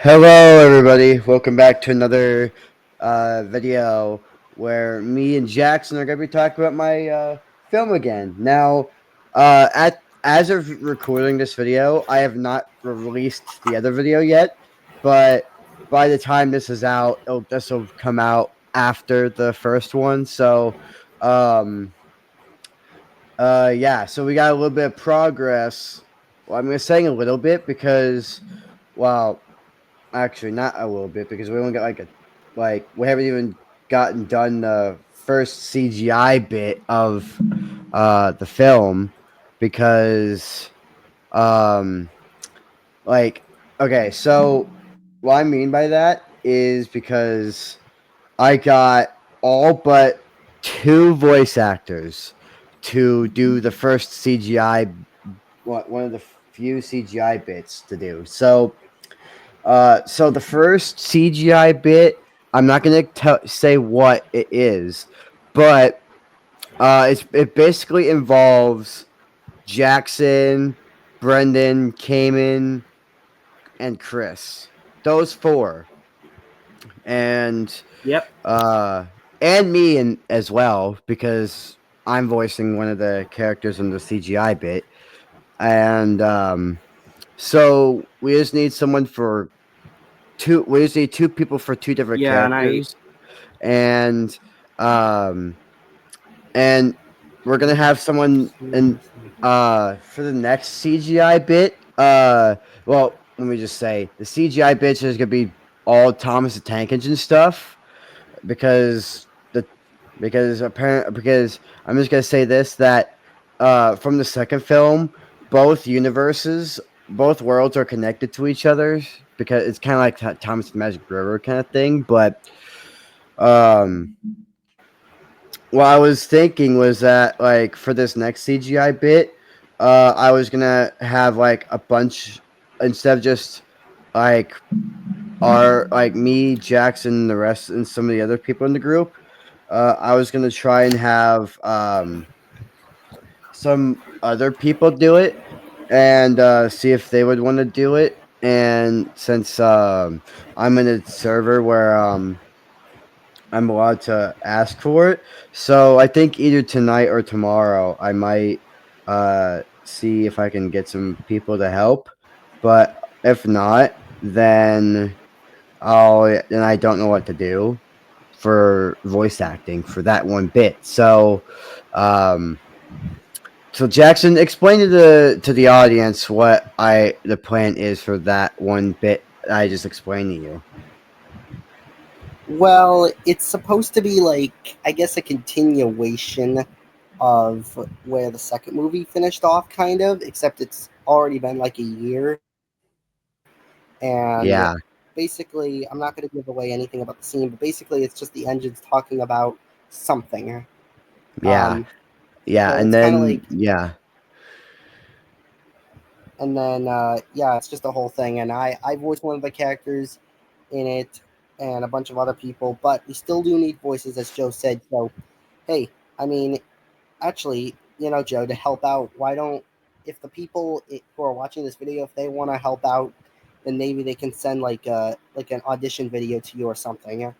Hello, everybody. Welcome back to another video where me and Jackson are going to be talking about my film again. Now, as of recording this video, I have not released the other video yet, but by the time this is out, this will come out after the first one. So, um, yeah. So we got a little bit of progress. Well, I'm saying a little bit because, well. Actually, not a little bit because we only got we haven't even gotten done the first CGI bit of the film because um like okay, so what I mean by that is because I got all but two voice actors to do the first CGI, one of the few CGI bits to do. So the first CGI bit, I'm not gonna say what it is, but it basically involves Jackson, Brendan, Cayman, and Chris. Those four, and Yep. uh, and me and as well because I'm voicing one of the characters in the CGI bit, and so we just need someone for two. We just need two people for two different Yeah, and I characters, and um and we're gonna have someone in for the next CGI bit. Well, let me just say the CGI bits is gonna be all Thomas the Tank Engine stuff because the because I'm just gonna say this that from the second film, both worlds are connected to each other because it's kind of like Thomas the Magic River kind of thing, but um what I was thinking was that like for this next CGI bit, I was gonna have like a bunch instead of just like our like me, Jackson, the rest, and some of the other people in the group. I was gonna try and have some other people do it and see if they would want to do it. And since I'm in a server where I'm allowed to ask for it. So I think either tonight or tomorrow I might see if I can get some people to help. But if not, then I don't know what to do for voice acting for that one bit. Um so Jackson, explain to the audience what I the plan is for that one bit I just explained to you. well, it's supposed to be like I guess a continuation of where the second movie finished off, kind of, except it's already been like a year. And Yeah, basically, I'm not going to give away anything about the scene, but basically, it's just the engines talking about something. yeah, Um, yeah, so and it's kind of then like, yeah. and then yeah, it's just a whole thing. And I voiced one of the characters in it, and a bunch of other people, but we still do need voices, as Joe said. So, hey, I mean, actually, Joe, to help out, why don't, if the people who are watching this video, if they want to help out, then maybe they can send like an audition video to you or something. Yeah,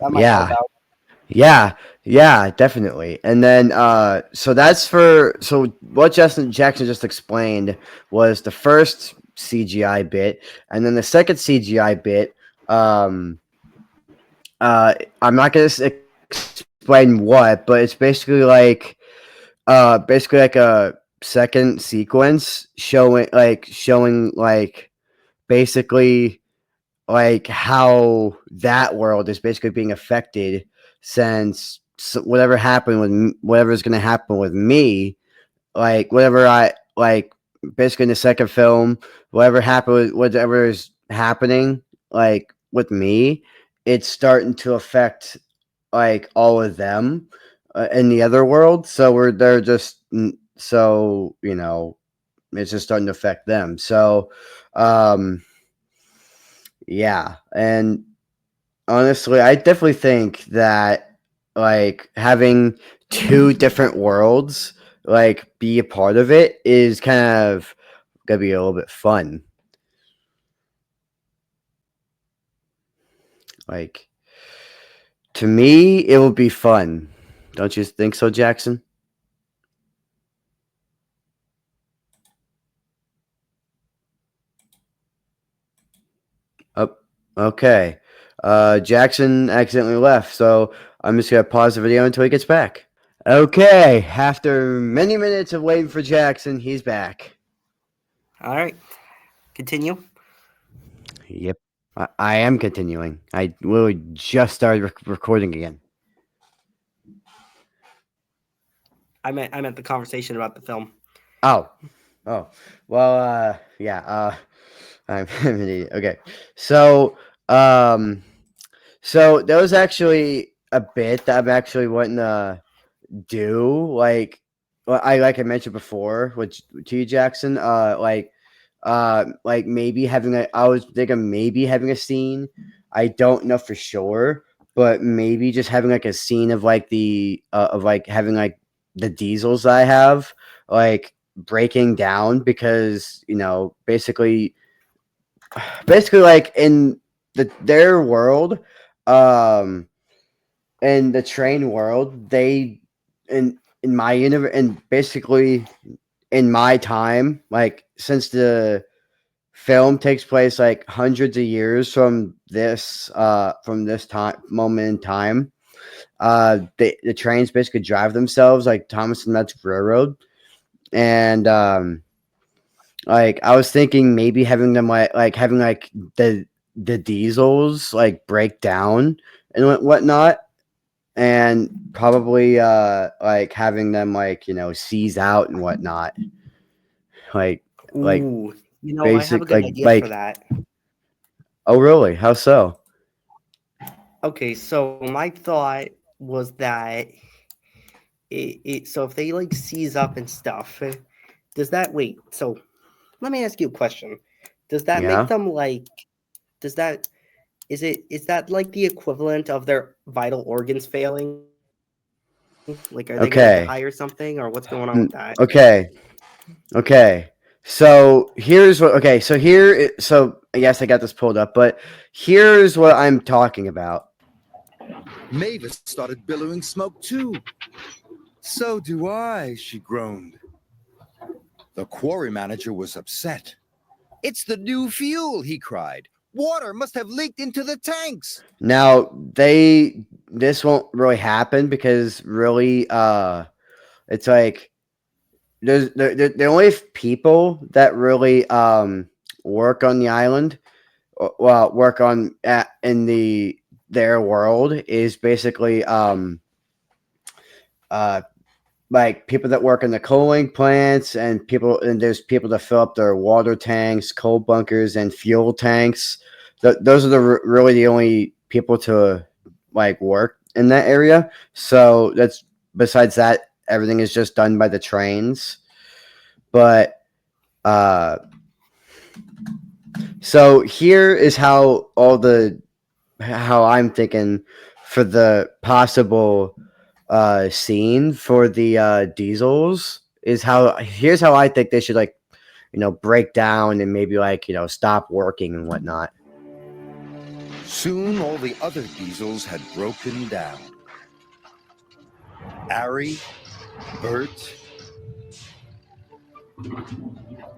that might help Yeah, out. yeah, yeah, definitely. And then so that's for so what Justin Jackson just explained was the first CGI bit, and then the second CGI bit, um I'm not gonna explain what, but it's basically like a second sequence showing like basically like how that world is basically being affected since whatever's going to happen with me, like whatever I like basically in the second film, whatever is happening like with me, it's starting to affect like all of them in the other world. So they're just so it's just starting to affect them. So um yeah, and honestly, I definitely think that like having two different worlds like be a part of it is kind of gonna be a little bit fun. Like to me, it will be fun. Don't you think so, Jackson? Oh, okay. Jackson accidentally left, so I'm just gonna pause the video until he gets back. Okay, after many minutes of waiting for Jackson, he's back. All right, continue. Yep, I am continuing. I literally just started recording again. I meant the conversation about the film. Oh, oh, well, yeah, I'm an idiot. Okay, so, um, so there was actually a bit that I'm actually wanting to do, well, I mentioned before, which to you, Jackson, like maybe having a, I was thinking maybe having a scene. I don't know for sure, but maybe just having like a scene of like the of like having like the diesels I have like breaking down because basically like in their world, um in the train world, they in my universe and basically in my time, like since the film takes place like hundreds of years from this time moment in time, the trains basically drive themselves like Thomas and Metz Railroad, and like I was thinking maybe having them like having like the diesels like break down and whatnot, and probably like having them like seize out and whatnot, like like Ooh, I have a basic good idea for like that. oh really, how so? Okay, so my thought was that so if they like seize up and stuff, does that wait? So let me ask you a question. Does that make Yeah, them like? Does that is that like the equivalent of their vital organs failing? Like, are they gonna die or something, or okay. what's going on with that? Okay, okay, so here's what okay so here so yes, I got this pulled up, but here's what I'm talking about. Mavis started billowing smoke too. So do I, she groaned. The quarry manager was upset. It's the new fuel, he cried. Water must have leaked into the tanks. Now this won't really happen because really it's like the only people that really work on the island, well, work on in their world is basically uh like people that work in the coaling plants and there's people that fill up their water tanks, coal bunkers, and fuel tanks. Those are really the only people to like work in that area. So that's besides that, everything is just done by the trains. But uh, so here is how I'm thinking for the possible scene for the diesels is how here's how I think they should like break down and maybe like stop working and whatnot. Soon all the other diesels had broken down. Ari, Bert,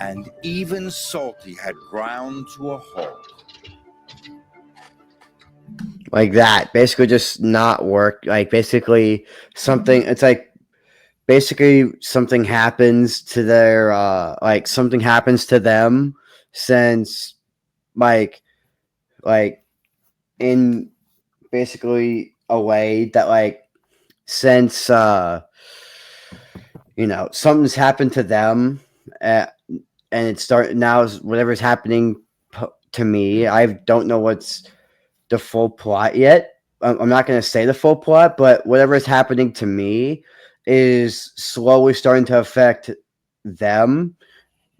and even Salty had ground to a halt. Like that, basically just not work. Like basically something. It's like basically something happens to their like something happens to them since like like in basically a way that like since something's happened to them, uh, and it started now is whatever's happening to me. I don't know what's the full plot yet. I'm not going to say the full plot, but whatever is happening to me is slowly starting to affect them,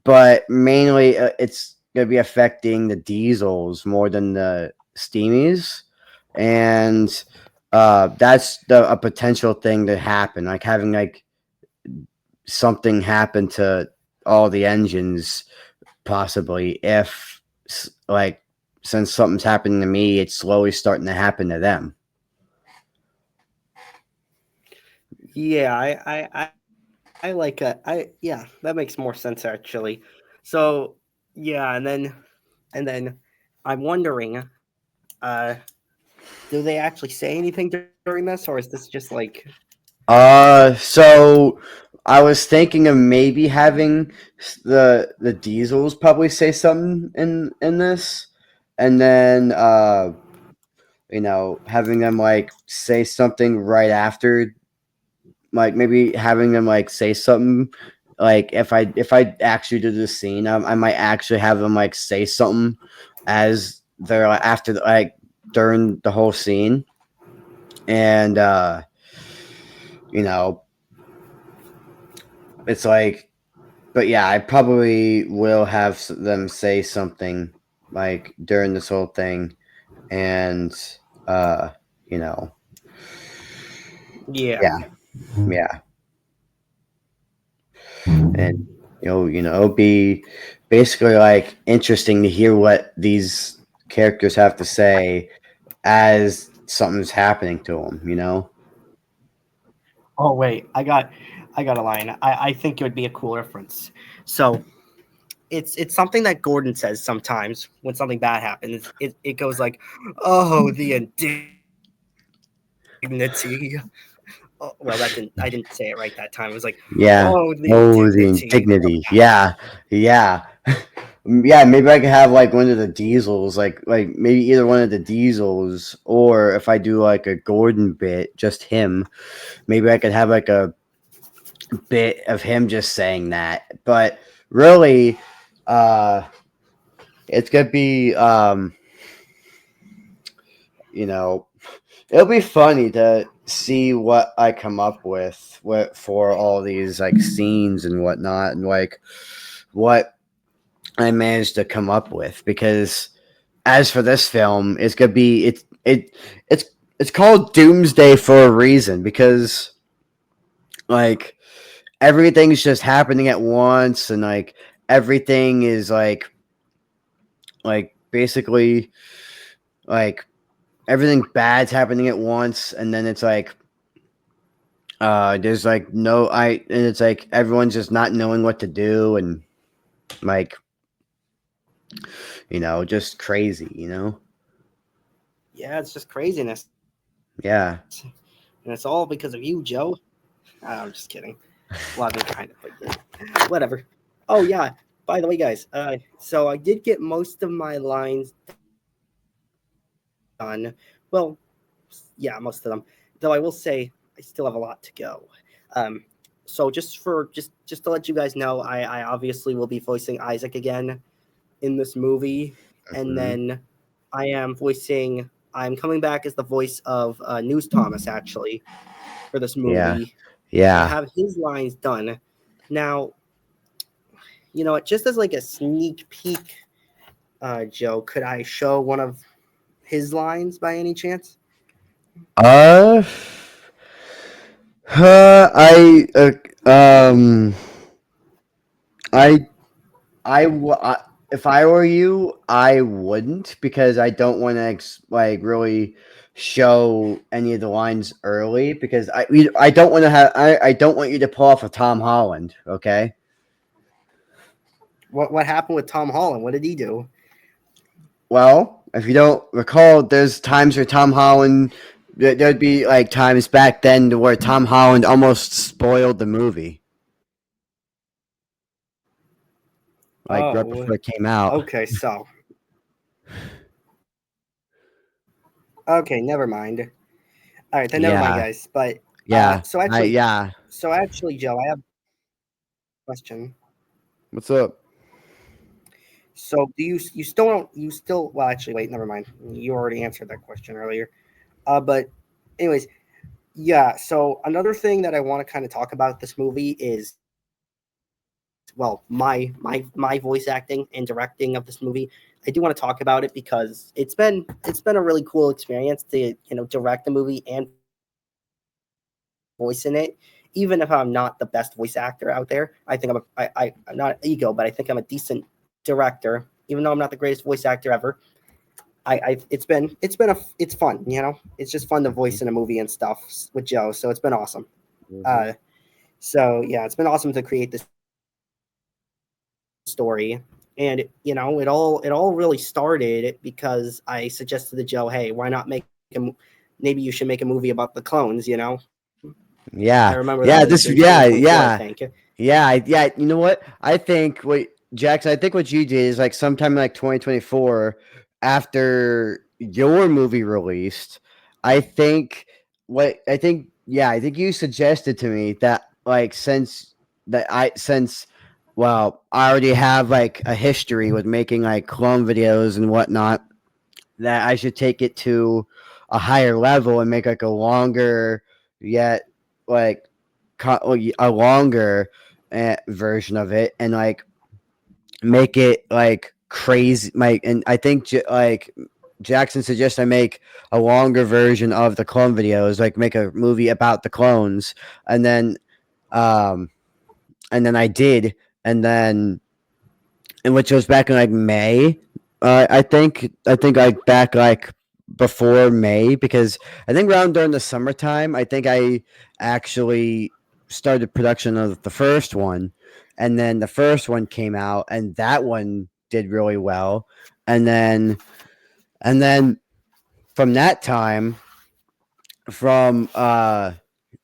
but mainly it's going to be affecting the diesels more than the steamies, and that's a potential thing to happen, like having like something happen to all the engines possibly if like since something's happening to me, it's slowly starting to happen to them. Yeah, I like yeah, that makes more sense actually. So yeah, and then I'm wondering, uh, do they actually say anything during this, or is this just like So I was thinking of maybe having the Diesels probably say something in this, and then having them like say something right after, like maybe having them like say something, like if I actually do this scene, I might actually have them like say something as they're like, after like during the whole scene, and you know it's like, but yeah, I probably will have them say something like during this whole thing, and uh you know yeah, yeah, yeah, and it'll be basically like interesting to hear what these characters have to say as something's happening to them. oh wait, I got a line. I think it would be a cool reference. So it's something that Gordon says sometimes when something bad happens. It goes like, "Oh, the indignity." Oh, well, I didn't say it right that time. It was like, Yeah. "Oh, the Oh, the indignity." indignity. Yeah. Yeah. Yeah, maybe I could have like one of the diesels, like maybe either one of the diesels, or if I do like a Gordon bit, just him, maybe I could have like a bit of him just saying that. But really, uh it's gonna be you know it'll be funny to see what I come up with for all these like scenes and whatnot, and like what I managed to come up with, because as for this film, it's gonna be it's it's called Doomsday for a reason, because like everything's just happening at once, and like everything is like basically like everything bad's happening at once, and then it's like there's like no I and it's like everyone's just not knowing what to do, and like just crazy. Yeah, it's just craziness, Yeah. and it's all because of you, Joe. I'm just kidding. Well, I've been kind of, but yeah. Whatever. Oh yeah. By the way, guys. So I did get most of my lines done. Well, yeah, most of them. Though I will say I still have a lot to go. Um, so just to let you guys know, I obviously will be voicing Isaac again in this movie, and Mhm. then I'm coming back as the voice of News Thomas actually for this Yeah. movie. I Yeah. have his lines done. Now, just as like a sneak peek, Joe, could I show one of his lines by any chance? Uh, I I if I were you, I wouldn't, because I don't want to like really show any of the lines early, because I don't want to I don't want you to pull off a Tom Holland. Okay. What happened with Tom Holland? What did he do? Well, if you don't recall, there's times where Tom Holland, there'd be like times back then where Tom Holland almost spoiled the movie, like right Oh, before it came out. okay. So, okay, never mind. All right, then never mind, Yeah. guys. But Yeah. Yeah. so actually, Joe, I have a question. What's up? So, you still don't you still well actually wait, never mind. You already answered that question earlier. But anyways, yeah. So another thing that I want to kind of talk about this movie is my voice acting and directing of this movie. I do want to talk about it because it's been a really cool experience to direct the movie and voice in it. Even if I'm not the best voice actor out there, I think I'm not ego, but I think I'm a decent director. Even though I'm not the greatest voice actor ever, it's fun, you know. It's just fun to voice in a movie and stuff with Joe. So it's been awesome. Mhm. Uh, so yeah, it's been awesome to create this story. And it all really started because I suggested to Joe, hey, why not maybe you should make a movie about the clones, you know? I remember Yeah, that was yeah, in this, 2024, I think. yeah. You know what? I think what Jackson. I think what you did is like sometime in like 2024, after your movie released. I think you suggested to me that like since well, I already have like a history with making like clone videos and whatnot, that I should take it to a higher level and make like a longer yet like a longer version of it, and like make it like crazy. And I think like Jackson suggests I make a longer version of the clone videos, like make a movie about the clones, and then um I did, and then and which was back in like May. I think like back like before May, because I think around during the summertime I think I actually started production of the first one, and then the first one came out and that one did really well, and then and then from that time, from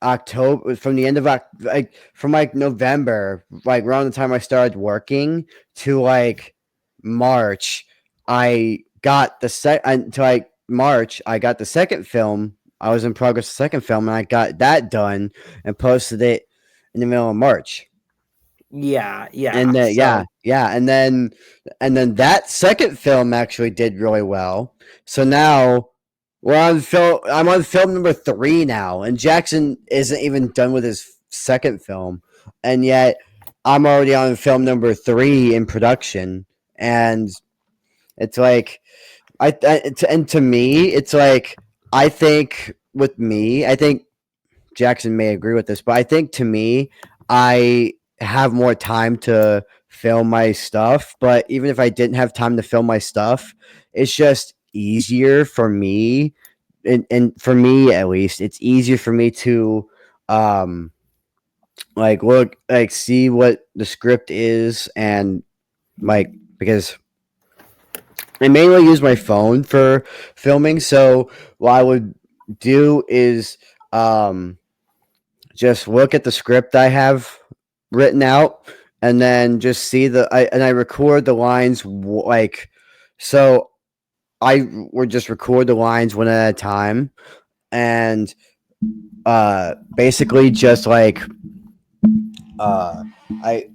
October, from the end of like from like November, like around the time I started working, to like March, I got the until like March, I got the second film. I was in progress the second film, and I got that done and posted it in the middle of March. Yeah, And yeah. then So and then that second film actually did really well. So now I'm on film number 3 now, and Jackson isn't even done with his second film, and yet I'm already on film number 3 in production, and it's like and to me, it's like I think Jackson may agree with this, but I think to me, I have more time to film my stuff. But even if I didn't have time to film my stuff, it's just easier for me, and for me at least, it's easier for me to um like look like see what the script is, and like because I mainly use my phone for filming. So what I would do is just look at the script I have written out, and then just see I record the lines like so I would just record the lines one at a time, and basically just like uh I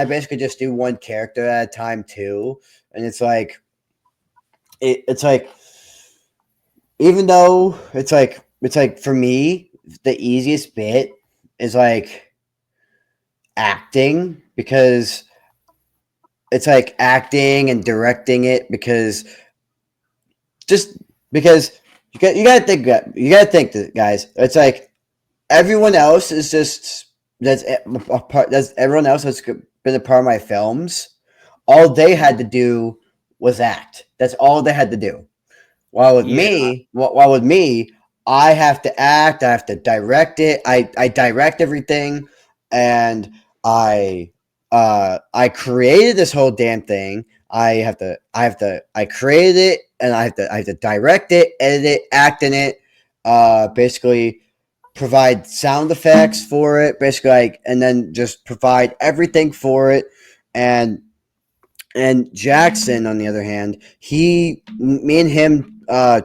basically just do one character at a time too, and it's like it's like, even though it's like for me the easiest bit is like acting, because it's like acting and directing it, because just because you got to think that, guys, it's like everyone else is just that's a part that's everyone else that's been a part of my films, all they had to do was act. That's all they had to do. yeah, While with me, I have to act. I have to direct it. I direct everything, and I created this whole damn thing. I created it, and I have to direct it, edit it, act in it. Basically provide sound effects for it. Basically, like, and then just provide everything for it, and Jackson, on the other hand, me and him, I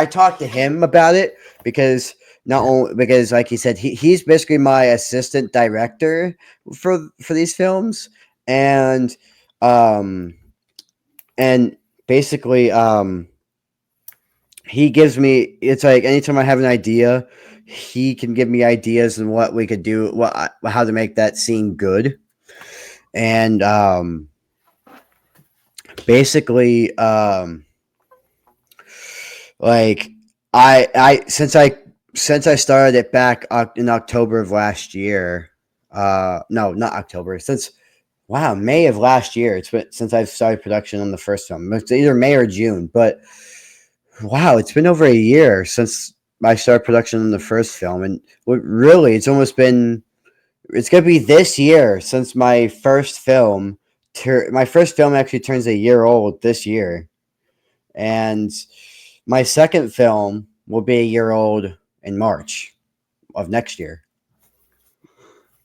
talked to him about it, because not only because, like he said, he's basically my assistant director for these films, and um and basically he gives me, it's like anytime I have an idea, he can give me ideas and what we could do, how to make that scene good, and basically like I since I started it back in October of last year. No, not October. Since wow, May of last year. It's been since I've started production on the first film. It's either May or June, but wow, it's been over a year since I started production on the first film, and really, it's almost been. It's gonna be this year since my first film. My first film actually turns a year old this year, and my second film will be a year old in March of next year.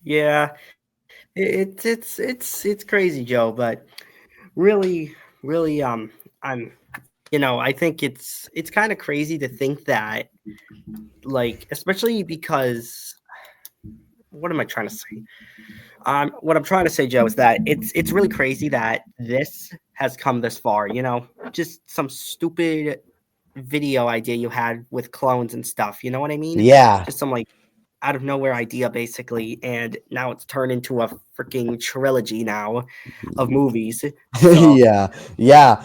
Yeah, it's crazy, Joe. But really, really, I'm, I think it's kind of crazy to think that, like, especially because what am I trying to say? What I'm trying to say, Joe, is that it's really crazy that this has come this far. Just some stupid video idea you had with clones and stuff. You know what I mean? Yeah, Just some like out of nowhere idea, basically, and now it's turned into a freaking trilogy now of movies. So yeah, yeah.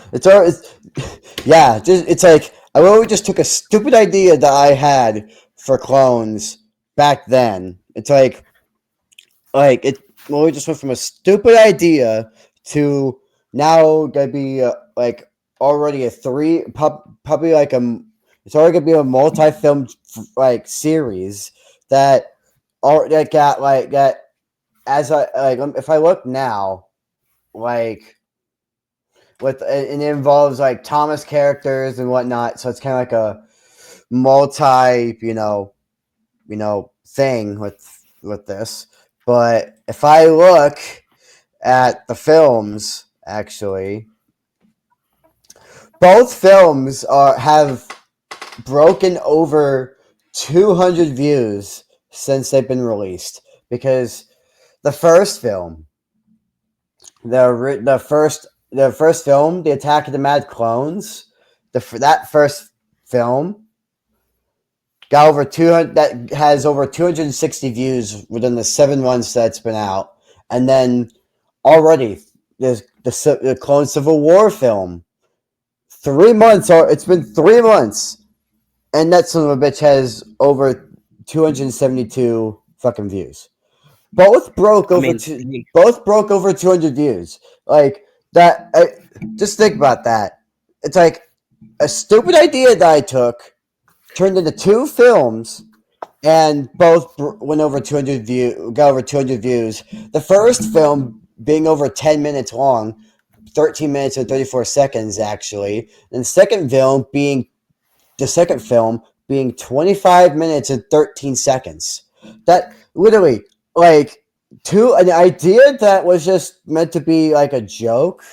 Yeah. It's like I really just took a stupid idea that I had for clones back then. It's like it really just went from a stupid idea to now gonna be like already a probably like it's already gonna be a multi-film like series that that got like that as I like if I look now like with and it involves like Thomas characters and whatnot, so it's kind of like a multi thing with this. But if I look at the films, actually, both films have broken over 200 views since they've been released. Because the first film, the first film, The Attack of the Mad Clones, that first film got over 200, that has over 260 views within the 7 months that it's been out. And then already there's the Clone Civil War film. 3 months, or it's been 3 months, and that son of a bitch has over 272 fucking views. Both broke I over mean, two, both broke over 200 views. Like that. Just think about that. It's like a stupid idea that I took turned into two films, and both went over 200 got over 200 views. The first film being over 10 minutes long, 13 minutes and 34 seconds actually, and the second film being 25 minutes and 13 seconds. That literally like an idea that was just meant to be like a joke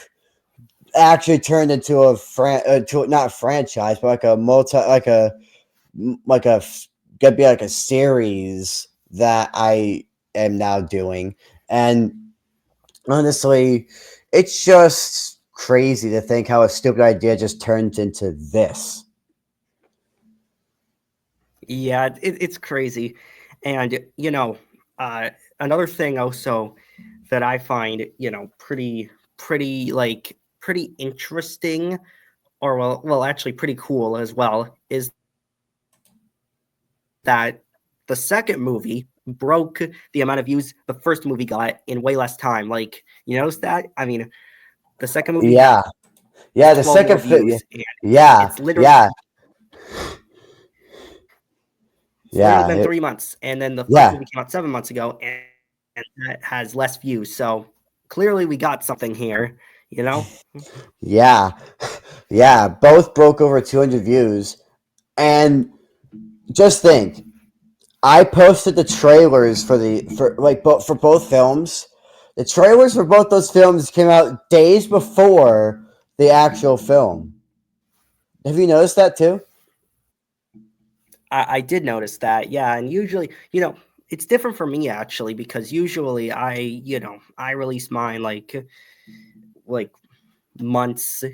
actually turned into not a franchise, but like a like a gonna be like a series that I am now doing. And honestly, it's just crazy to think how a stupid idea just turned into this. yeah, it's crazy, and uh, another thing also that I find pretty like pretty interesting, or well, actually pretty cool as well, is that the second movie broke the amount of views the first movie got in way less time. Like, you notice that? I mean, the second movie had Yeah, 12 more yeah. The views, second, and it's yeah, literally yeah, been yeah, 3 months, and then the first movie yeah, came out 7 months ago, and that has less views. So clearly, we got something here. yeah, yeah. Both broke over 200 views, and just think, I posted the trailers for both films. The trailers for both those films came out days before the actual film. Have you noticed that too? I did notice that, yeah, and usually, it's different for me actually because usually I release mine like months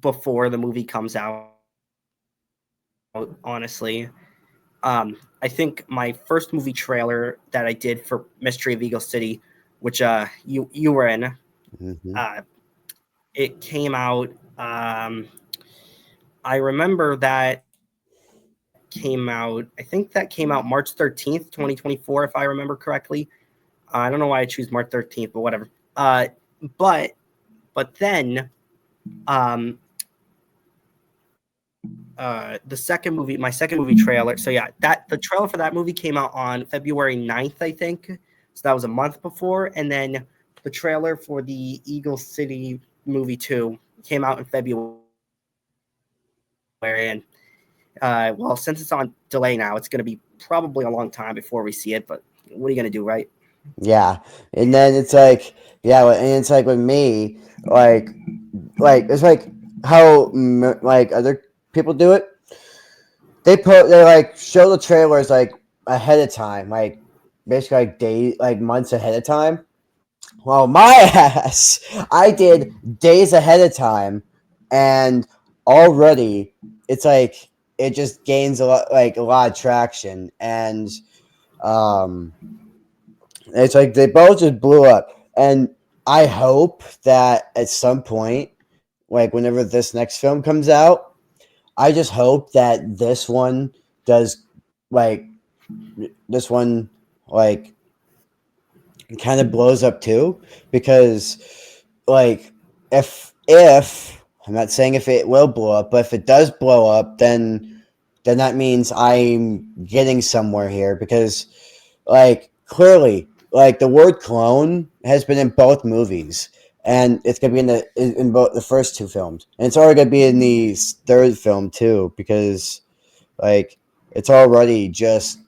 before the movie comes out. Honestly, I think my first movie trailer that I did for Mystery of Eagle City, which you were in, Hmm. uh, it came out. I remember that came out. I think that came out March 13th, 2024, if I remember correctly. I don't know why I choose March 13th, but whatever. but then the second movie, my second movie trailer. So yeah, that the trailer for that movie came out on February 9th, I think. So that was a month before. And then the trailer for the Eagle City movie 2 came out in February. And well, since it's on delay now, it's going to be probably a long time before we see it. But what are you going to do, right? Yeah, and then it's like, yeah, and it's like with me, like it's like how like other people do it. They like show the trailers like ahead of time, like basically like days, like months ahead of time. Well, my ass, I did days ahead of time, and already it's like it just gains a lot of traction, and um, it's like they both just blew up, and I hope that at some point, like whenever this next film comes out, I just hope that does like this one like kind of blows up too, because like if I'm not saying if it will blow up, but if it does blow up, then that means I'm getting somewhere here, because like clearly like the word clone has been in both movies, and it's gonna be in both the first two films, and it's already gonna be in the third film too, because like it's already just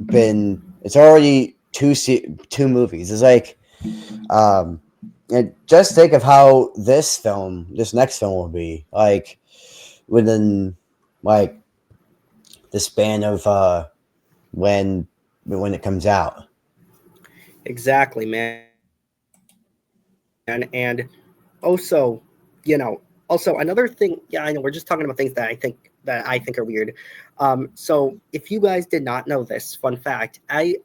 it's already two movies. It's like and just think of how this next film will be like within like the span of when it comes out. Exactly, man. And also, also another thing. Yeah, I know we're just talking about things that I think are weird. So if you guys did not know this, fun fact: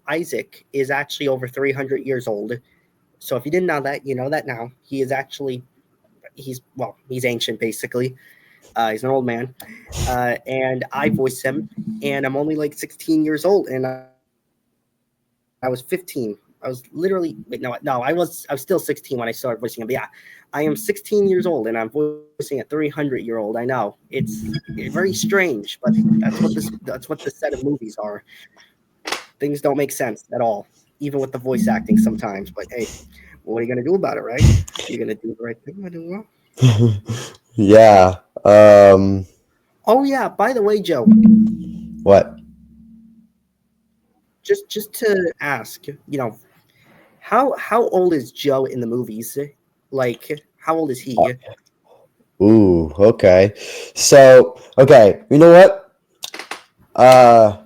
Isaac is actually over 300 years old. So if you didn't know that, you know that now. He's ancient basically. He's an old man, and I voice him, and I'm only like 16 years old, and I was 15. I was literally no, I was still 16 when I started voicing him. But yeah, I am 16 years old and I'm voicing a 300-year-old. I know it's very strange, but that's what this set of movies are. Things don't make sense at all, even with the voice acting sometimes. But hey, what are you gonna do about it, right? You're gonna do the right thing. I do well. Yeah. Oh yeah. By the way, Joe, What? just to ask, how old is Joe in the movies? Like, how old is he? Ooh, okay. So, okay, you know what? Uh,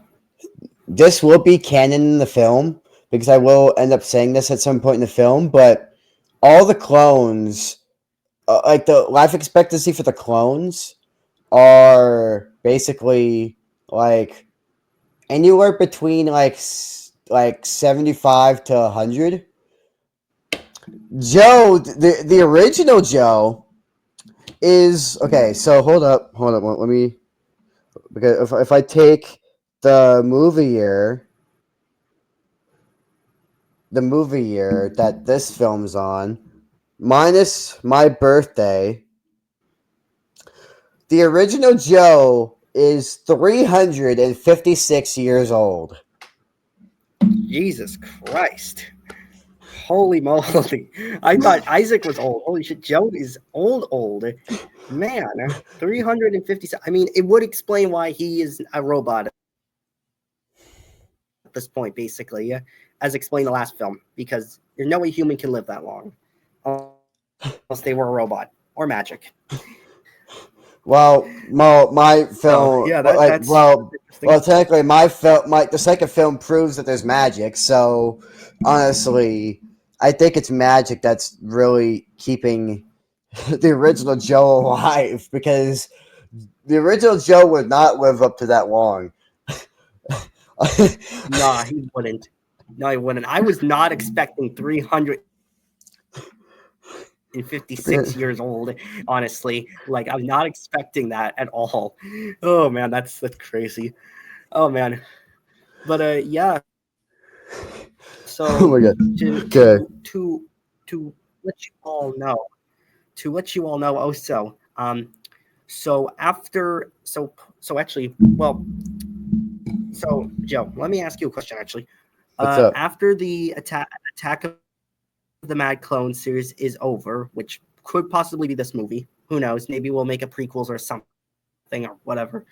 this will be canon in the film, because I will end up saying this at some point in the film. But all the clones, like the life expectancy for the clones, are basically like anywhere between like 75 to 100. Joe, the original Joe is okay. So hold up. Let me, because if I take the movie year that this film's on, minus my birthday, the original Joe is 356 years old. Jesus Christ. Holy moly. I thought Isaac was old. Holy shit. Joe is old. Man, 350. I mean, it would explain why he is a robot at this point, basically, as explained in the last film, because there's no way human can live that long unless they were a robot or magic. Well, my So, film, yeah, like, that's interesting. technically, the second film proves that there's magic. So, honestly, I think it's magic that's really keeping the original Joe alive, because the original Joe would not live up to that long. Nah, he wouldn't. No, he wouldn't. I was not expecting 356 years old, honestly. Like, I was not expecting that at all. Oh man, that's crazy. Oh man. But yeah, Oh so my god. to Okay. to to let you all know, also, so after, so actually, well, so Joe, let me ask you a question. Actually, What's up? after the Attack of the Mad Clone series is over, which could possibly be this movie. Who knows? Maybe we'll make a prequels or something or whatever.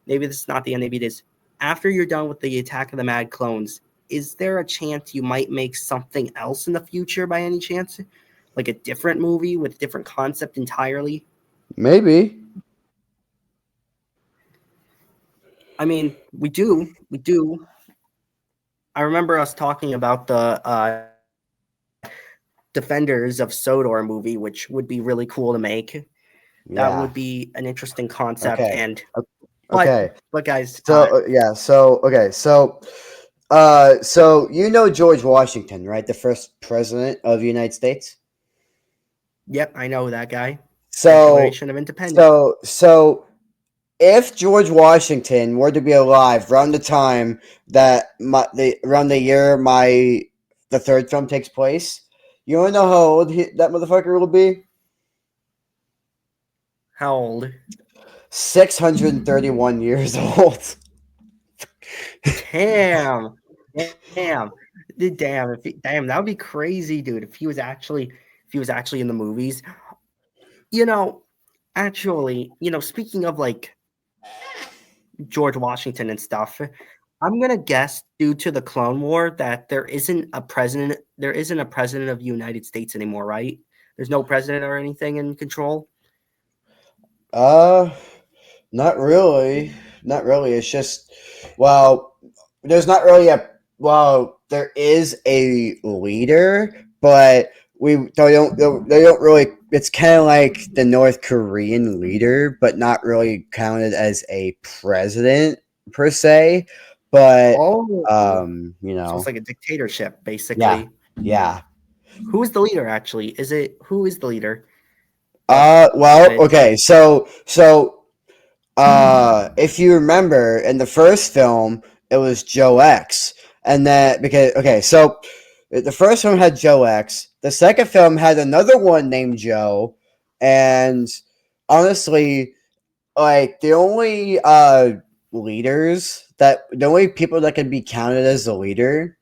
Maybe this is not the end. Maybe it is. After you're done with the Attack of the Mad Clones, is there a chance you might make something else in the future by any chance? Like a different movie with different concept entirely? Maybe. I mean, we do. I remember us talking about the Defenders of Sodor movie, which would be really cool to make. That would Yeah. be an interesting concept, Okay. and but Okay. but guys, So yeah. So you know George Washington, right? The first president of the United States. yep, I know that guy. So Declaration of Independence. so if George Washington were to be alive around the time that around the year the third film takes place, you wanna know how old that motherfucker will be? How old? 631 years old. Damn, damn, damn, that would be crazy, dude. If he was actually in the movies, you know, actually, speaking of like George Washington and stuff, I'm gonna guess due to the Clone War that there isn't a president. There isn't a president of the United States anymore, right? There's no president or anything in control. Uh, Not really. Not really. It's just, well, there's not really there is a leader, but they don't really. It's kind of like the North Korean leader, but not really counted as a president per se. But Oh, you so it's know, like a dictatorship, yeah, basically. yeah. Who is the leader? Actually, is it who is the leader of the Well, United okay. States? If you remember in the first film, it was Joe X, and then because okay, so the first film had Joe X, the second film had another one named Joe, and honestly, like the only people that can be counted as a leader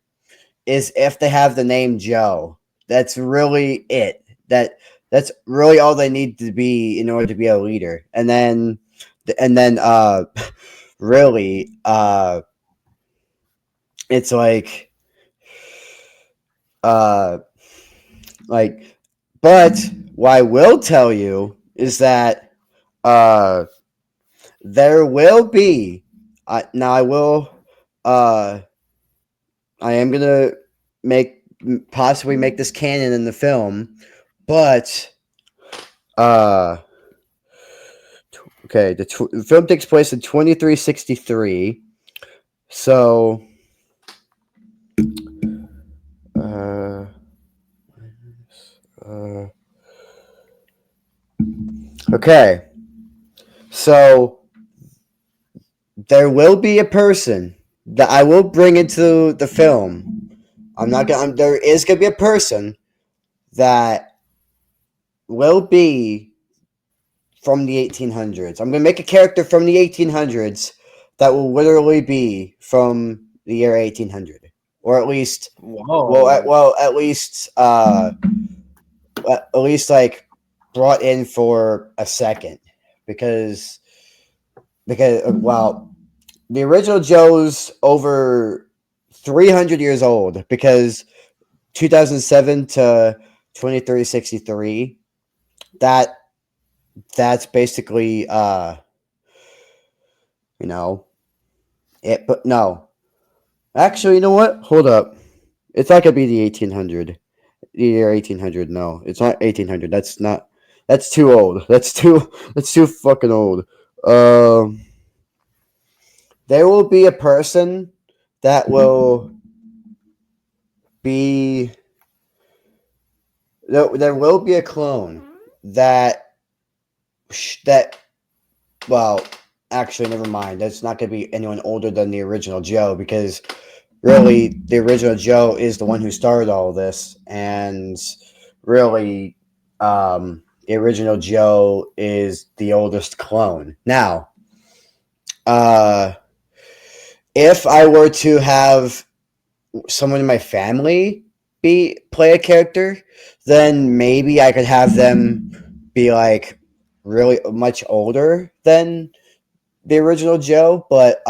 is if they have the name Joe. That's really it. That's really all they need to be in order to be a leader. And then really it's uh like but what I will tell you is that uh there will be now uh I am gonna make possibly make this canon in the film, but uh okay, the film takes place in 2363. So uh uh okay. So there will be a person that I will bring into the film. I'm not gonna. There is gonna be a person that will be from the 1800s. I'm gonna make a character from the 1800s that will literally be from the year 1800, or at least, Whoa. at least like brought in for a second, because well, the original Joe's over 300 years old, because 2007 to 2363, that that's basically you know it. But no, actually, you know what, hold up, it's not gonna be the 1800, the year 1800. No, it's not 1800. That's too old. That's too fucking old. um there will be a person that will be there will be a clone that that well, actually, never mind. That's not going to be anyone older than the original Joe, because really the original Joe is the one who started all of this, and really the original Joe is the oldest clone. Now, uh, if I were to have someone in my family play a character, then maybe I could have them be like really much older than the original Joe. But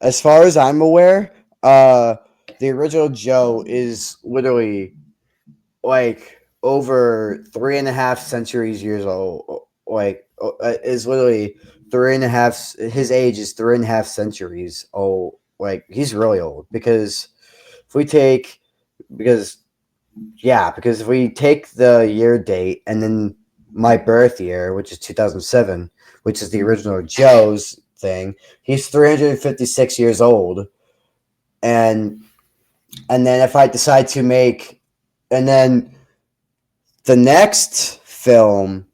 as far as I'm aware, the original Joe is literally like over 3.5 centuries years old. Like is literally 3.5. His age is 3.5 centuries old. Like he's really old because if we take because because if we take the year date and then my birth year, which is 2007, which is the original Joe's thing, he's 356 years old, and then if I decide to make, and then the next film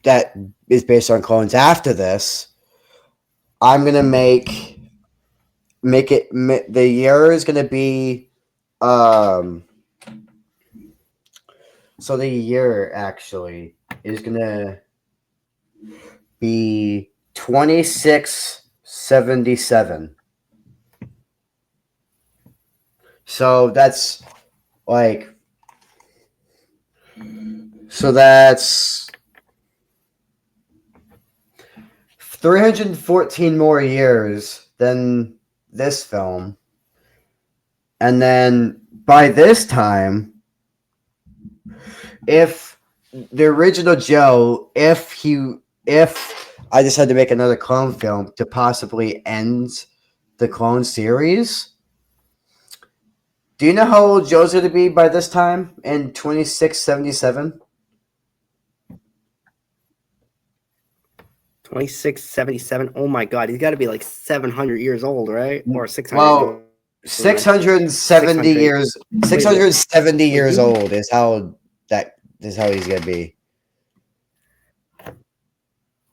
that is based on clones after this, I'm gonna make it the year is gonna be um so the year actually is gonna be 2677. So like that's 314 more years than this film. And then by this time, if the original Joe, if I decide to make another clone film to possibly end the clone series, do you know how old Joe's going to be by this time in 2677? 2677. Oh my god, he's got to be like 700 years old, right? Or 600 years Well, old. 670 years. 670 years Mhm. old is how he's gonna be.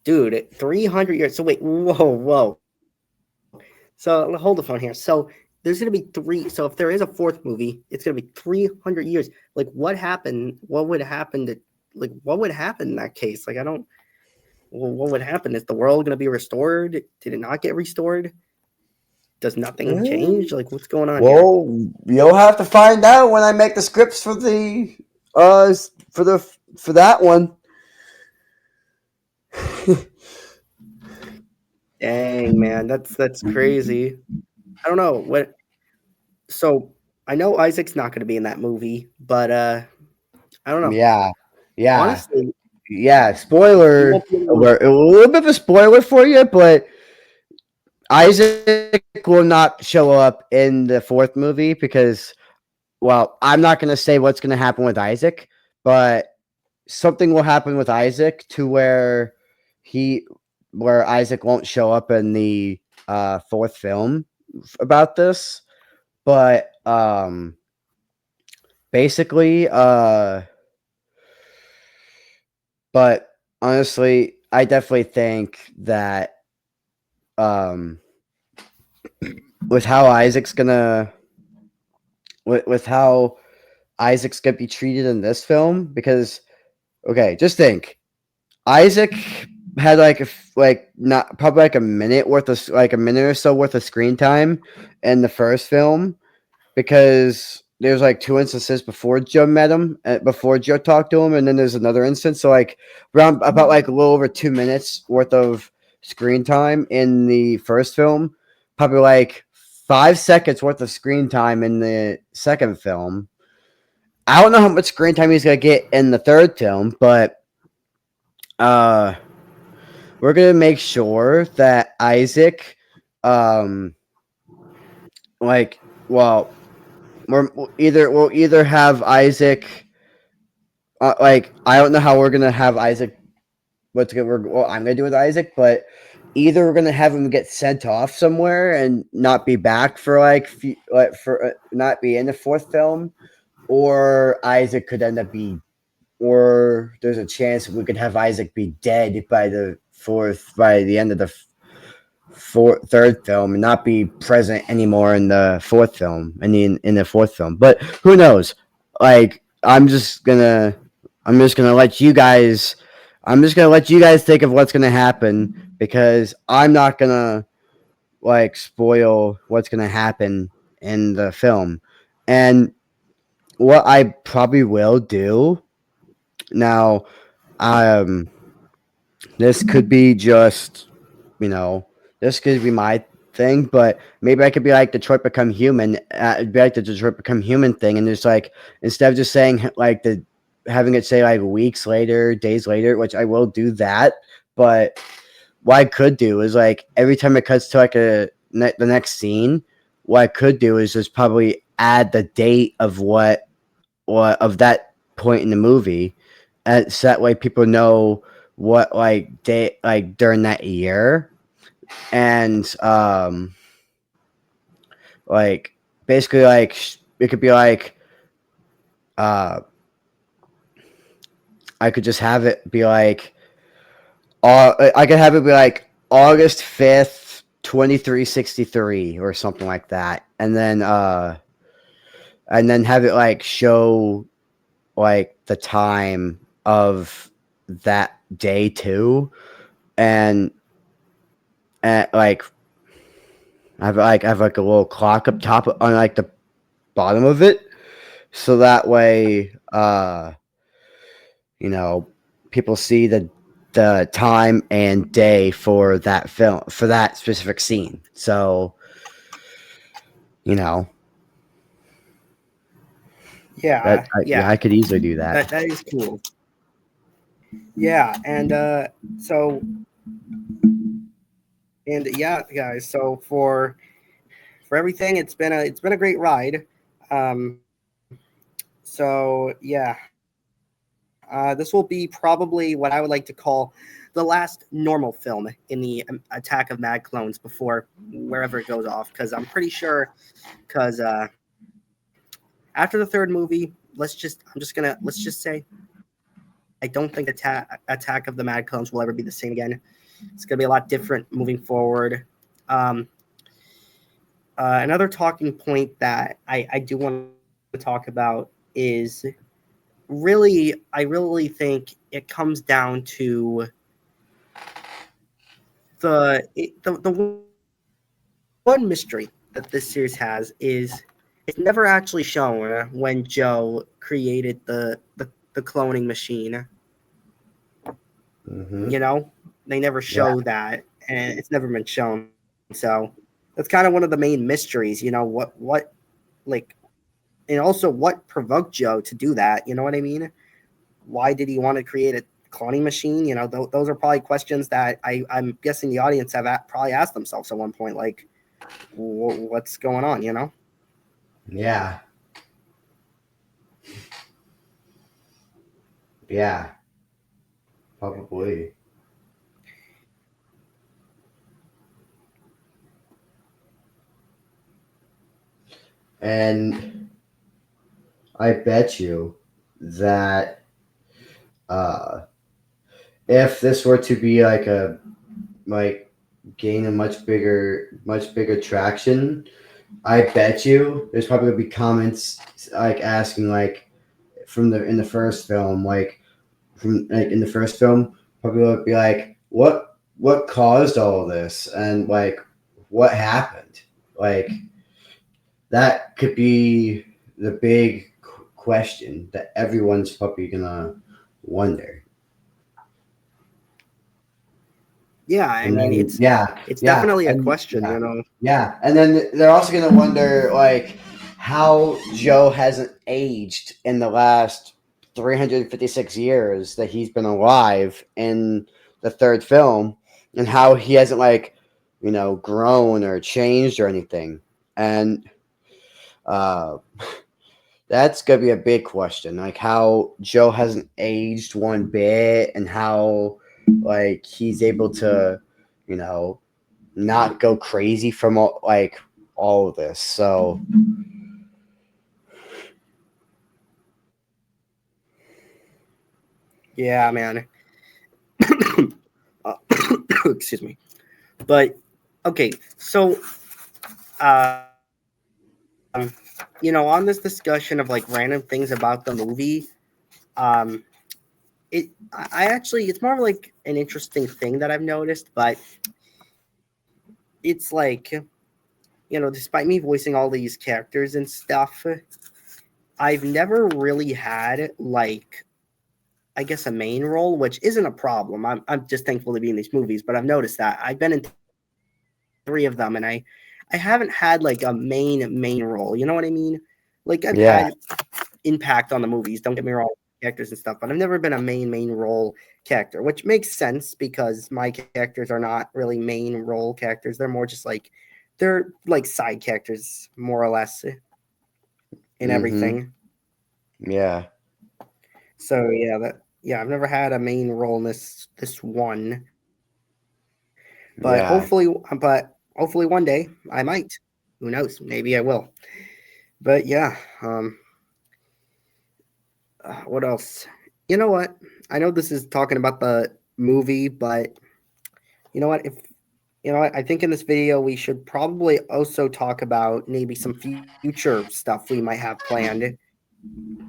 Dude, 300 years. So wait, whoa. So hold the phone here. So there's gonna be three. So if there is a fourth movie, it's gonna be 300 years. Like what happened? What would happen to? Like what would happen in that case? Like I don't. Well, what would happen? Is the world gonna be restored? Did it not get restored? Does nothing change? Like what's going on here? Well, you'll have to find out when I make the scripts for the for that one. Dang, man, that's crazy. I don't know what. So I know Isaac's not going to be in that movie, but I don't know. Yeah. Honestly, Yeah. he Spoiler won't be in the movie. alert. A little bit of a spoiler for you, but Isaac will not show up in the fourth movie because, well, I'm not going to say what's going to happen with Isaac, but something will happen with Isaac to where Isaac won't show up in the fourth film about this. But basically, but honestly, I definitely think that with how Isaac's gonna with how Isaac's gonna be treated in this film, because okay, just think, Isaac had not probably like a minute or so worth of screen time in the first film, because there's like two instances before Joe met him, before Joe talked to him, and then there's another instance. So like around about like a little over 2 minutes worth of screen time in the first film, probably like 5 seconds worth of screen time in the second film. I don't know how much screen time he's gonna get in the third film, but we're gonna make sure that Isaac, like, well, we'll either have Isaac, like, I don't know how we're gonna have Isaac. I'm gonna do with Isaac, but either we're gonna have him get sent off somewhere and not be back for not be in the fourth film, or Isaac could end up or there's a chance we could have Isaac be dead by the end of third film and not be present anymore in the fourth film, in the fourth film. But who knows? Like, I'm just gonna let you guys. I'm just gonna let you guys think of what's gonna happen because I'm not gonna like spoil what's gonna happen in the film. And what I probably will do now, um, this could be just, you know, this could be my thing, but maybe I could be like Detroit Become Human, be like the Detroit Become Human thing, and just like instead of just saying like the having it say like weeks later, days later, which I will do that, but what I could do is like every time it cuts to like the next scene, what I could do is just probably add the date of what of that point in the movie, and so that way people know what like day like during that year, and like basically like it could be like uh I could just have it be like I could have it be like August 5th, 2363 or something like that, and then have it like show like the time of that day too, and like I have like a little clock up top on like the bottom of it, so that way you know people see the time and day for that film for that specific scene. So you know Yeah, I could easily do that. that is cool. Yeah, and so and yeah, guys. So for everything, it's been a great ride. Um, so yeah, this will be probably what I would like to call the last normal film in the Attack of Mad Clones before wherever it goes off. Because I'm pretty sure, because after the third movie, let's just say I don't think Attack of the Mad Clones will ever be the same again. It's gonna be a lot different moving forward. Um, Another talking point that I do want to talk about is I really think it comes down to the one mystery that this series has is it's never actually shown when Joe created the cloning machine. Mm-hmm. You know, they never Yeah. show that, and it's never been shown. So that's kind of one of the main mysteries. You know, what like, and also what provoked Joe to do that. You know what I mean? Why did he want to create a cloning machine? You know, those are probably questions that I'm guessing the audience have probably asked themselves at one point. Like, what's going on? You know? Yeah. Yeah. Probably. And I bet you that uh, if this were to be like a like gain a much bigger traction, I bet you there's probably gonna be comments like asking like from the in the first film from like in the first film probably would be like what caused all of this and like what happened, like that could be the big question that everyone's probably gonna wonder. Yeah, I And mean, then it's definitely a question. yeah, You know? yeah, and then they're also gonna wonder like how Joe hasn't aged in the last 356 years that he's been alive in the third film, and how he hasn't like grown or changed or anything, and uh, that's gonna be a big question, like how Joe hasn't aged one bit, and how like he's able to, you know, not go crazy from all of this. So Yeah, man. uh, excuse me. But Okay, so on this discussion of like random things about the movie, um, I actually it's more of like an interesting thing that I've noticed, but it's like despite me voicing all these characters and stuff, I've never really had like I guess a main role, which isn't a problem. I'm just thankful to be in these movies, but I've noticed that I've been in 3 of them, and I haven't had like a main role. You know what I mean? Like I've had Yeah. impact on the movies. Don't get me wrong, characters and stuff, but I've never been a main role character, which makes sense because my characters are not really main role characters. They're more just like they're like side characters, more or less, in Mm-hmm. everything. Yeah. So yeah, I've never had a main role in this one, Yeah. but hopefully one day I might. Who knows? Maybe I will. But yeah, um, what else? You know what? I know this is talking about the movie, but you know what? If you know what, I think in this video we should probably also talk about maybe some future stuff we might have planned.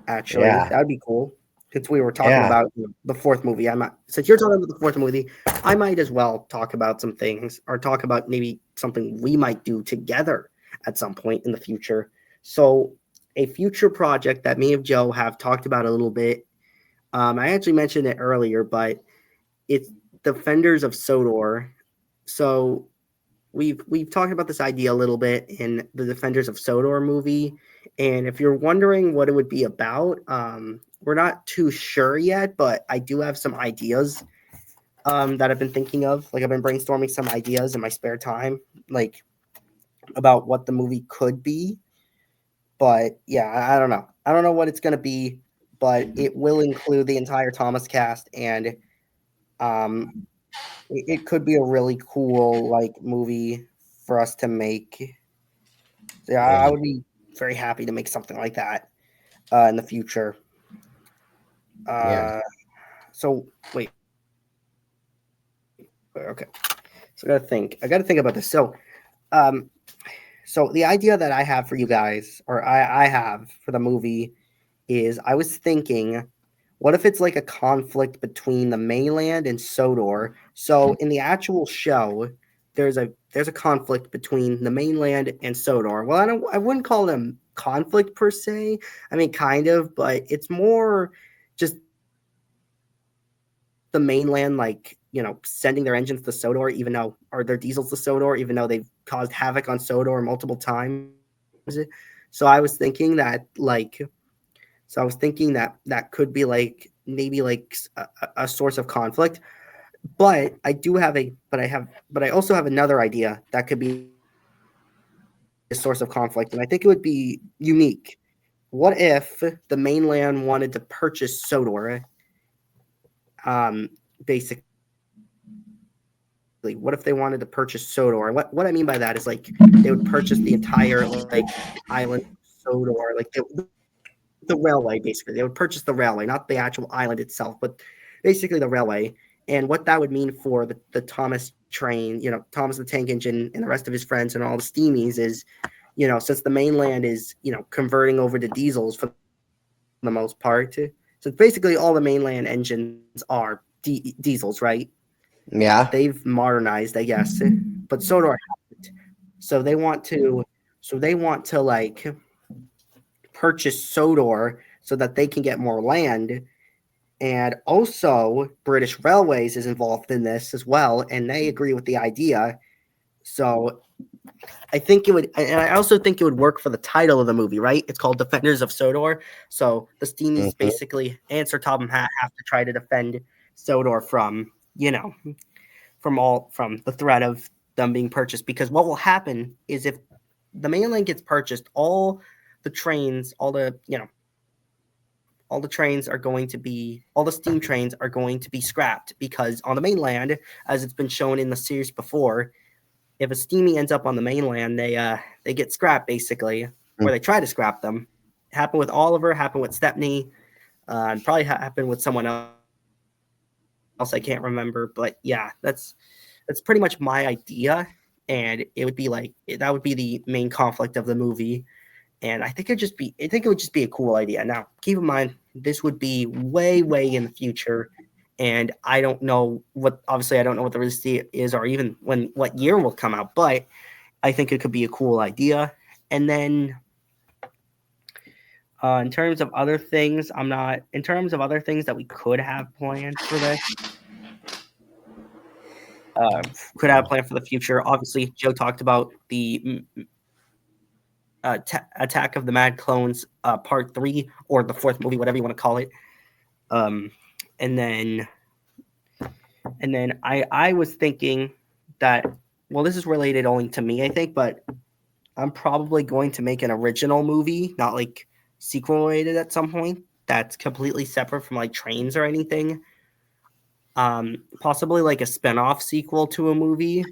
Actually, that would Yeah. be cool. Since we were talking Yeah. about the fourth movie, I might since you're talking about the fourth movie, I might as well talk about some things or talk about maybe something we might do together at some point in the future. So, a future project that me and Joe have talked about a little bit. I actually mentioned it earlier, but it's Defenders of Sodor. So we've talked about this idea a little bit in the Defenders of Sodor movie, and if you're wondering what it would be about, we're not too sure yet, but I do have some ideas that I've been thinking of. Like I've been brainstorming some ideas in my spare time, like about what the movie could be. But yeah, I don't know. I don't know what it's gonna be, but it will include the entire Thomas cast, and um, it could be a really cool like movie for us to make. So yeah, Yeah. I would be very happy to make something like that in the future. Yeah. Uh, so wait, okay. So I gotta think. I gotta think about this. Um, so the idea that I have for you guys, or I have for the movie, is I was thinking, what if it's like a conflict between the mainland and Sodor? So in the actual show, there's a conflict between the mainland and Sodor. Well, I wouldn't call them conflict per se. I mean, kind of, but it's more just the mainland, like sending their engines to Sodor, or their diesels to Sodor, even though they've caused havoc on Sodor multiple times. So I was thinking that could be like maybe like a source of conflict. But I do have a but I also have another idea that could be a source of conflict, and I think it would be unique. What if the mainland wanted to purchase Sodor? Basically, what if they wanted to purchase Sodor? What I mean by that is like they would purchase the entire like island of Sodor, like the railway. Basically, they would purchase the railway, not the actual island itself, but basically the railway. And what that would mean for the Thomas train, Thomas the Tank Engine, and the rest of his friends and all the steamies is, since the mainland is, converting over to diesels for the most part. So basically all the mainland engines are diesels, right? They've Yeah. modernized, I guess, but Sodor haven't. So they want to like purchase Sodor so that they can get more land. And also, British Railways is involved in this as well, and they agree with the idea. So I think it would, and I also think it would work for the title of the movie, right? It's called Defenders of Sodor. So the Steamies Mm-hmm. basically and Sir Topham have to try to defend Sodor from, from the threat of them being purchased. Because what will happen is if the mainland gets purchased, the trains, all the trains are going to be, all the steam trains are going to be scrapped because on the mainland, as it's been shown in the series before, if a steamy ends up on the mainland, they get scrapped basically, or they try to scrap them. Happened with Oliver, happened with Stepney, and probably happened with someone else. I can't remember, but yeah, that's pretty much my idea. and it would be like that would be the main conflict of the movie. And I think it would just be a cool idea. Now, keep in mind, this would be way, way in the future, and I don't know what. Obviously, I don't know what the release date is, or even what year will come out. But I think it could be a cool idea. And then, in terms of other things, I'm not. In terms of other things that we could have planned for this, could have planned for the future. Obviously, Joe talked about the Attack of the Mad Clones Part 3, or the fourth movie, whatever you want to call it. Um, and then I was thinking that, well, this is related only to me, I think, but I'm probably going to make an original movie, not like sequel related at some point. That's completely separate from like trains or anything. Possibly like a spin-off sequel to a movie.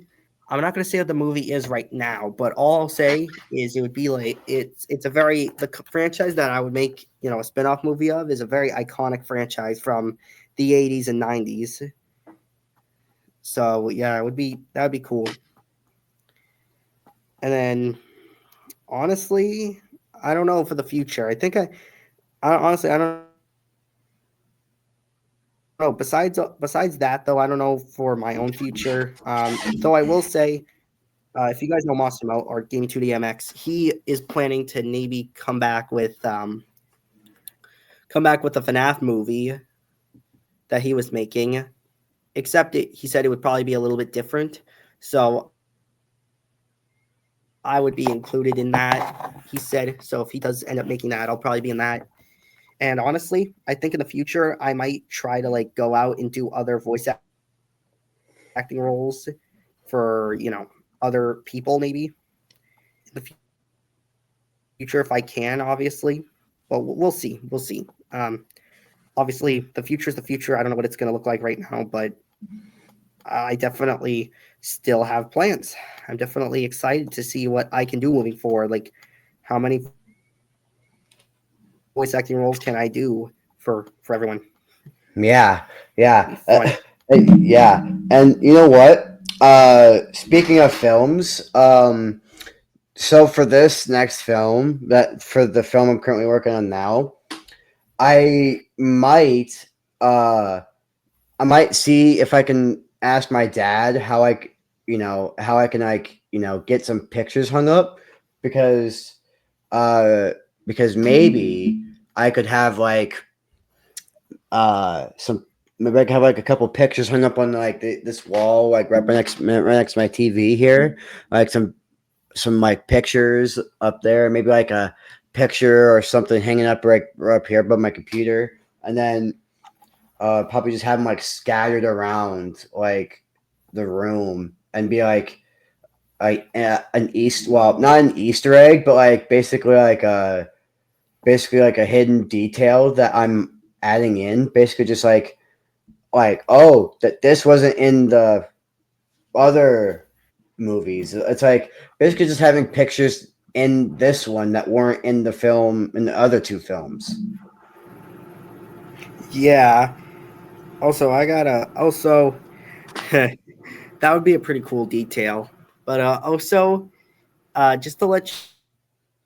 I'm not going to say what the movie is right now, but all I'll say is it would be like it's a very franchise that I would make, a spin-off movie of is a very iconic franchise from the 80s and 90s. So yeah, that would be cool. And then honestly, I don't know for the future. I don't know. Besides that though, I don't know for my own future. Though I will say, if you guys know Massimo or Gaming 2DMX, he is planning to maybe come back with a FNAF movie that he was making. Except he said it would probably be a little bit different. So I would be included in that. He said so. If he does end up making that, I'll probably be in that. And honestly, I think in the future I might try to like go out and do other voice acting roles for other people maybe in the future if I can, obviously. But we'll see. We'll see. Obviously, the future is the future. I don't know what it's going to look like right now, but I definitely still have plans. I'm definitely excited to see what I can do moving forward. Like, how many voice acting roles can I do for everyone? Yeah, yeah, Be fun. yeah. And you know what? Speaking of films, so for this next film, that for the film I'm currently working on now, I might, uh, I might see if I can ask my dad how I can get some pictures hung up because, uh, because maybe I could have like some maybe I can have like a couple pictures hung up on like this wall, like right next to my TV here, like some like pictures up there, maybe like a picture or something hanging up right up here above my computer, and then probably just have them like scattered around like the room and be like an well, not an Easter egg, but like basically like a hidden detail that I'm adding in, basically just like oh that this wasn't in the other movies. It's like basically just having pictures in this one that weren't in the film in the other two films. Yeah. Also, I gotta also that would be a pretty cool detail. But also, just to let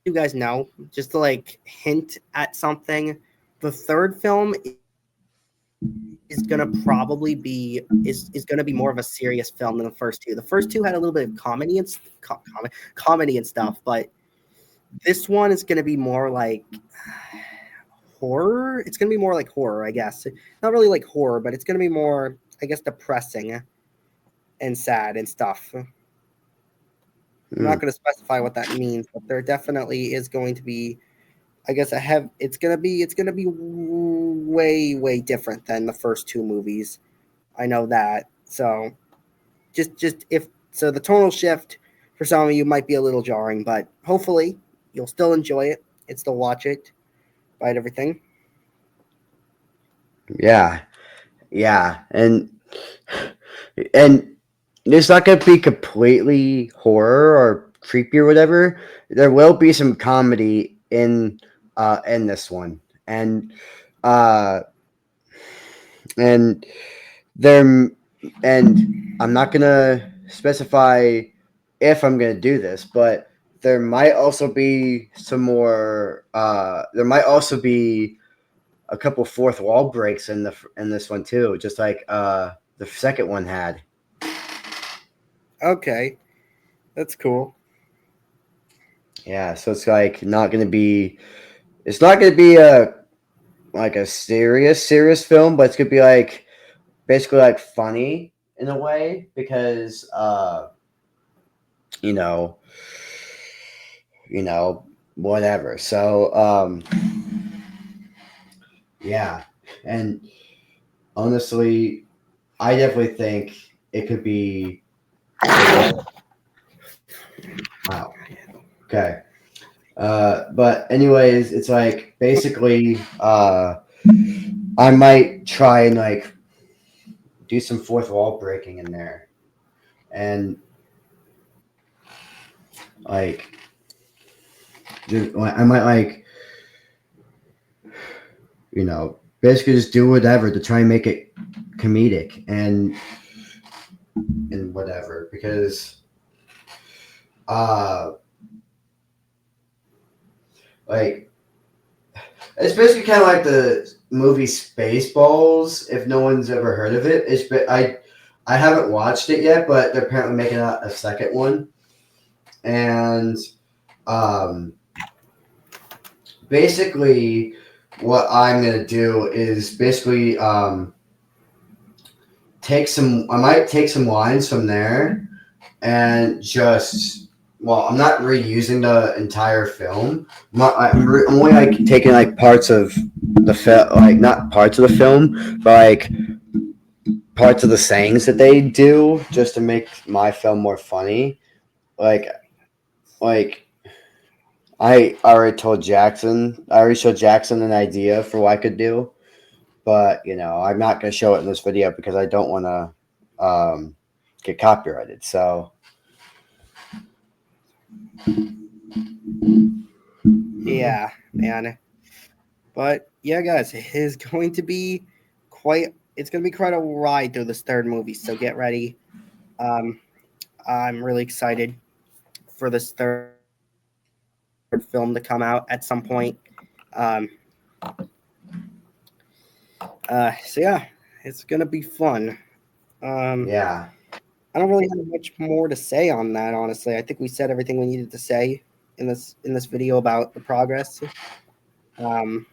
you guys know, just to like hint at something, the third film is gonna probably be is gonna be more of a serious film than the first two. The first two had a little bit of comedy and stuff, but this one is gonna be more like horror. It's gonna be more like horror, I guess. Not really like horror, but it's gonna be more, I guess, depressing and sad and stuff. I'm not Mm. going to specify what that means, but there definitely is going to be, I guess, it's gonna be way way different than the first two movies. I know that. So just if so, the tonal shift for some of you might be a little jarring, but hopefully you'll still enjoy it and still watch it, bite everything. Yeah, yeah, and it's not gonna be completely horror or creepy or whatever. There will be some comedy in this one, uh and there and I'm not gonna specify if I'm gonna do this, but there might also be some more. There might also be a couple fourth wall breaks in this one too, just like the second one had. Okay, that's cool. Yeah, so it's like not gonna be. It's not gonna be a like a serious film, but it's gonna be like basically like funny in a way because you know you know whatever. So yeah, and honestly, I definitely think it could be. Wow. Okay. But anyways, it's like basically, I might try and like do some fourth wall breaking in there, and like I might like basically just do whatever to try and make it comedic and whatever because uh like it's basically kind of like the movie Spaceballs. If no one's ever heard of it, I haven't watched it yet, but they're apparently making out a second one, and um, basically what I'm gonna do is basically take some. I might take some lines from there and just. Well, I'm not reusing the entire film. I'm only like taking like parts of the film, like not parts of the film, but like parts of the sayings that they do, just to make my film more funny. Like, like I already showed Jackson an idea for what I could do, but I'm not gonna show it in this video because I don't want to get copyrighted. So Yeah, man. But yeah, guys, it is going to be quite. It's going to be quite a ride through this third movie. So get ready. Um, I'm really excited for this third film to come out at some point. Um, so yeah, it's gonna be fun. Um, yeah, I don't really have much more to say on that. Honestly, I think we said everything we needed to say in this video about the progress. Um,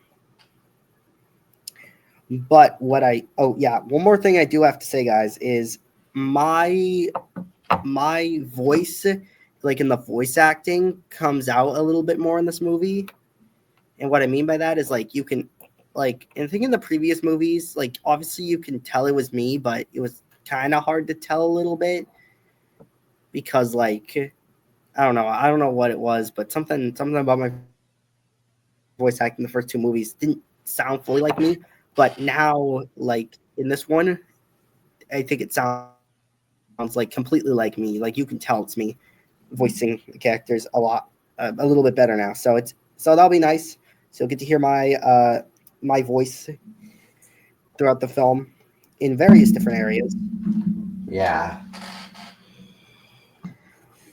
but what I oh yeah, one more thing I do have to say, guys, is my my voice, like in the voice acting, comes out a little bit more in this movie. And what I mean by that is like you can like and I think in the previous movies, like obviously you can tell it was me, but it was kind of hard to tell a little bit because like I don't know what it was, but something about my voice acting in the first two movies didn't sound fully like me. But now, like in this one, I think it sounds like completely like me. Like you can tell it's me voicing the characters a little bit better now. So that'll be nice. So you'll get to hear my voice throughout the film in various different areas. yeah.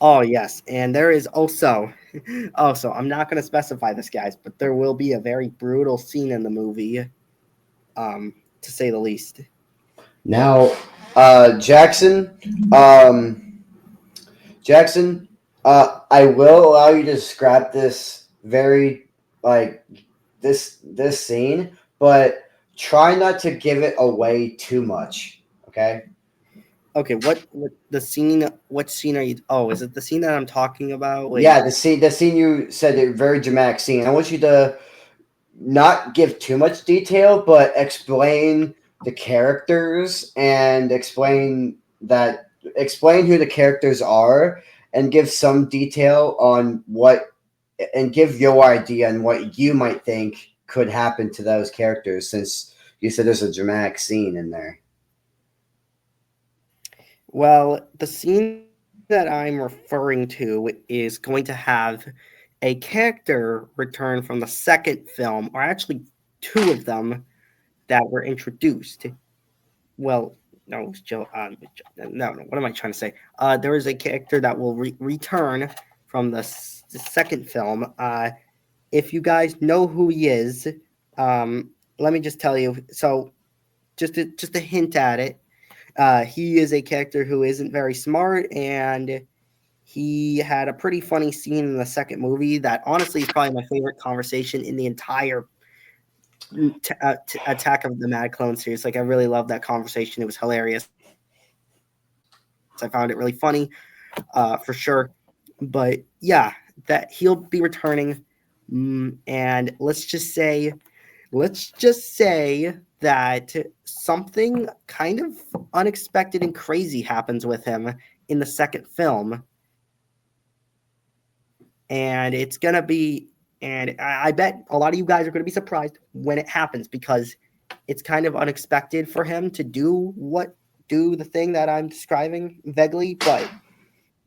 Oh yes, and there is also I'm not going to specify this, guys, but there will be a very brutal scene in the movie, to say the least. Now, Jackson, Jackson, I will allow you to scrap this very like this scene, but try not to give it away too much. Okay. Okay, what the scene? What scene are you? Oh, is it the scene that I'm talking about? Yeah, Wait. the scene you said a very dramatic scene. I want you to not give too much detail, but explain the characters and explain who the characters are and give some detail on what and give your idea on what you might think could happen to those characters since you said there's a dramatic scene in there. Well, the scene that I'm referring to is going to have a character return from the second film, or actually two of them that were introduced. Well, no, Joe. No. What am I trying to say? There is a character that will return from the second film. If you guys know who he is, let me just tell you. So, just a hint at it. He is a character who isn't very smart, and he had a pretty funny scene in the second movie that honestly is probably my favorite conversation in the entire Attack of the Mad Clone series. Like, I really loved that conversation. It was hilarious. I found it really funny, for sure. But yeah, that he'll be returning, and let's just say that something kind of unexpected and crazy happens with him in the second film, and it's gonna be. And I bet a lot of you guys are going to be surprised when it happens because it's kind of unexpected for him to do the thing that I'm describing vaguely, but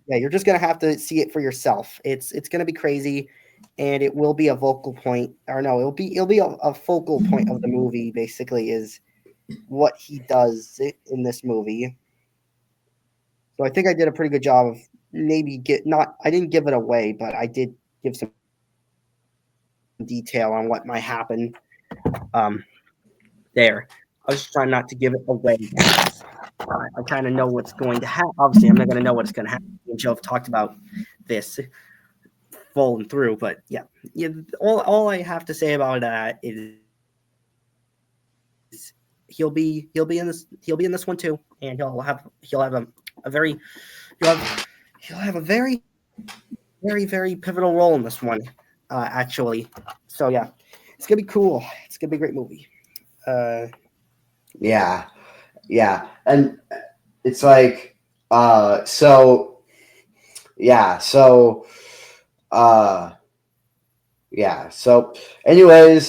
yeah, you're just gonna have to see it for yourself. It's gonna be crazy, and it will be a vocal point, or no, it'll be a focal point of the movie. Basically, is what he does in this movie. So I think I did a pretty good job of maybe get not. I didn't give it away, but I did give some detail on what might happen. Um, there. I was just trying not to give it away. I kind of know what's going to happen. Obviously, I'm not going to know what's going to happen until I've talked about this falling through. But yeah. All I have to say about that is he'll be in this one too, and he'll have a very he'll have a very very pivotal role in this one, actually. So yeah, it's gonna be cool. It's gonna be a great movie. Uh, Yeah, yeah, and it's like, so yeah, so uh, yeah, so anyways,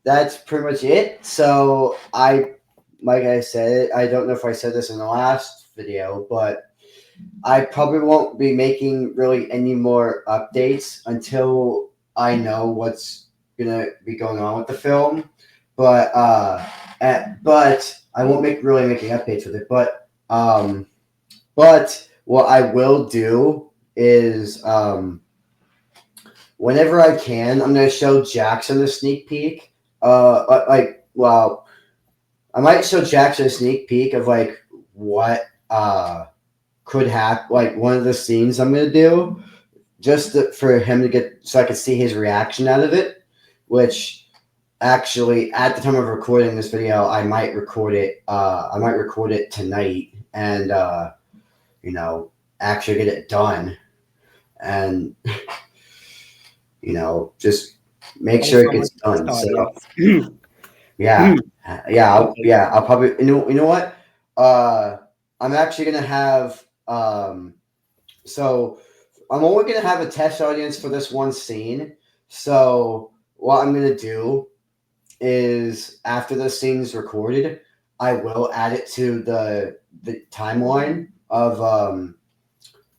that's pretty much it. So like I said, I don't know if I said this in the last video, but I probably won't be making really any more updates until I know what's gonna be going on with the film. But but I won't really making updates with it. But what I will do is whenever I can, I'm gonna show Jackson a sneak peek. Well, I might show Jackson a sneak peek of like what could happen, like one of the scenes I'm gonna do, for him to get so I can see his reaction out of it. Which actually, at the time of recording this video, I might record it. I might record it tonight, and actually get it done, and just make sure it gets done. So yeah, I'll probably you know what. I'm actually gonna have so I'm only gonna have a test audience for this one scene. So what I'm gonna do is after the scene's recorded, I will add it to the timeline of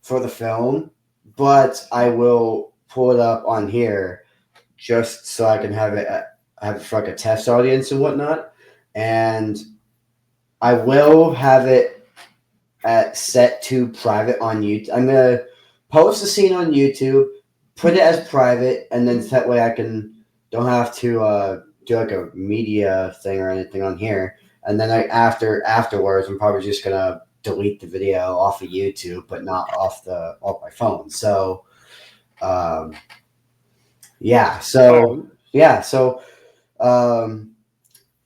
for the film, but I will pull it up on here just so I can have it for like a test audience and whatnot, and I will have it set to private on YouTube. I'm gonna post the scene on YouTube, put it as private, and then that way I don't have to do like a media thing or anything on here. And then afterwards, I'm probably just gonna delete the video off of YouTube, but not off my phone. So, yeah. So thank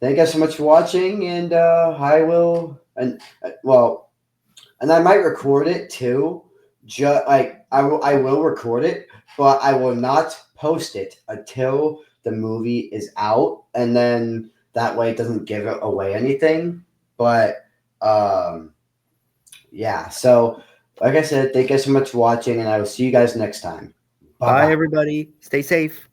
you guys so much for watching, and I will and I might record it too. I will record it, but I will not post it until the movie is out, and then that way it doesn't give away anything. But yeah. So like I said, thank you guys so much for watching, and I will see you guys next time. Bye, everybody. Stay safe.